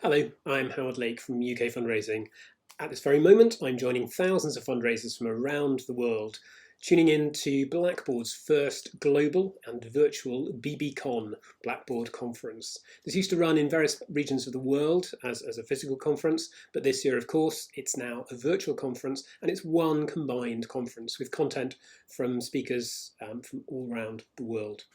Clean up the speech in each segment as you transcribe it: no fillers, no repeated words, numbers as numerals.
Hello, I'm Howard Lake from UK Fundraising. At this very moment, I'm joining thousands of fundraisers from around the world, tuning in to Blackboard's first global and virtual bbcon Blackboard conference. This used to run in various regions of the world as a physical conference, but this year, of course, it's now a virtual conference, and it's one combined conference with content from speakers from all around the world.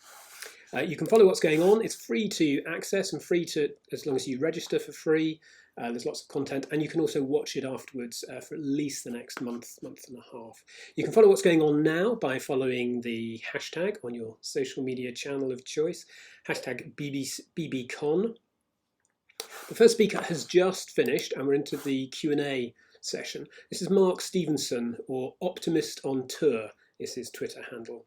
You can follow what's going on. It's free to access and free to, as long as you register for free. There's lots of content, and you can also watch it afterwards for at least the next month and a half. You can follow what's going on now by following the hashtag on your social media channel of choice, hashtag bbcon. The first speaker has just finished, and we're into the Q&A session. This is Mark Stevenson, or Optimist on Tour is his Twitter handle.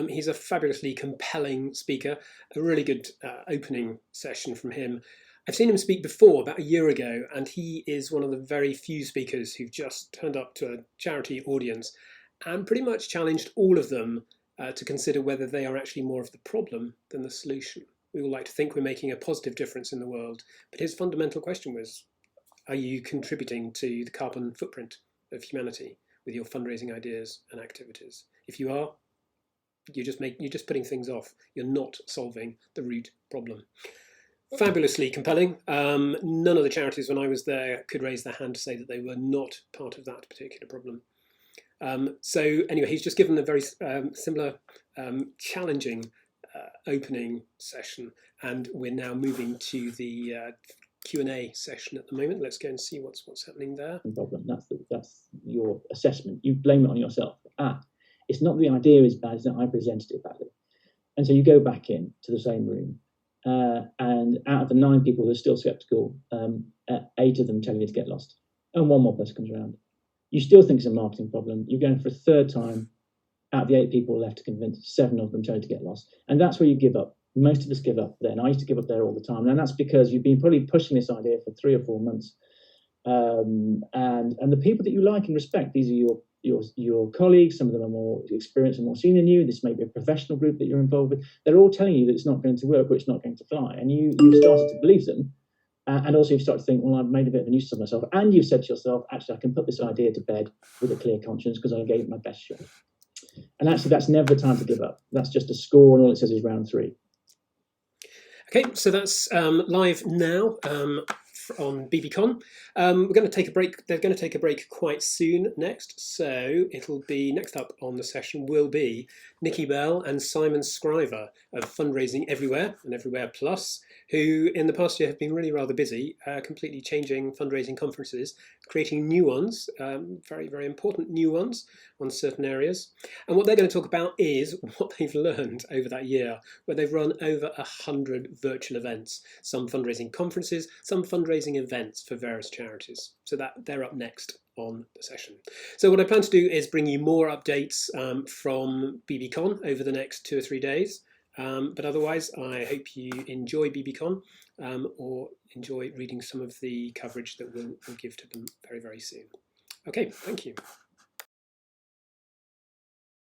He's a fabulously compelling speaker, a really good opening session from him. I've seen him speak before, about a year ago, and he is one of the very few speakers who've just turned up to a charity audience and pretty much challenged all of them to consider whether they are actually more of the problem than the solution. We all like to think we're making a positive difference in the world, but his fundamental question was, are you contributing to the carbon footprint of humanity with your fundraising ideas and activities? If you are, you're just putting things off. You're not solving the root problem. Fabulously compelling. None of the charities when I was there could raise their hand to say that they were not part of that particular problem. So anyway, he's just given a very similar, challenging opening session, and we're now moving to the Q&A session at the moment. Let's go and see what's happening there. Problem. That's your assessment. You blame it on yourself. It's not the idea is bad, it's that I presented it badly. And so you go back in to the same room, and out of the 9 people who are still skeptical, 8 of them tell you to get lost, and 1 more person comes around. You still think it's a marketing problem. You're going for a 3rd time. Out of the 8 people left to convince, 7 of them tell you to get lost, and that's where you give up. Most of us give up there, and I used to give up there all the time, and that's because you've been probably pushing this idea for 3 or 4 months. And the people that you like and respect, these are your colleagues. Some of them are more experienced and more senior than you. This may be a professional group that you're involved with. They're all telling you that it's not going to work or it's not going to fly, and you've started to believe them. And also you've started to think, well, I've made a bit of a nuisance of myself. And you've said to yourself, actually, I can put this idea to bed with a clear conscience because I gave it my best shot. And actually, that's never the time to give up. That's just a score, and all it says is round 3. Okay, so that's live now on bbcon. We're going to take a break. They're going to take a break quite soon next. So it'll be next up on the session will be Nikki Bell and Simon Scriver of Fundraising Everywhere and Everywhere Plus, who in the past year have been really rather busy, completely changing fundraising conferences, creating new ones, very, very important new ones on certain areas. And what they're going to talk about is what they've learned over that year, where they've run over 100 virtual events, some fundraising conferences, some fundraising events for various charities. So that they're up next on the session. So what I plan to do is bring you more updates from bbcon over the next 2 or 3 days. But otherwise, I hope you enjoy bbcon or enjoy reading some of the coverage that we'll give to them very, very soon. Okay, thank you.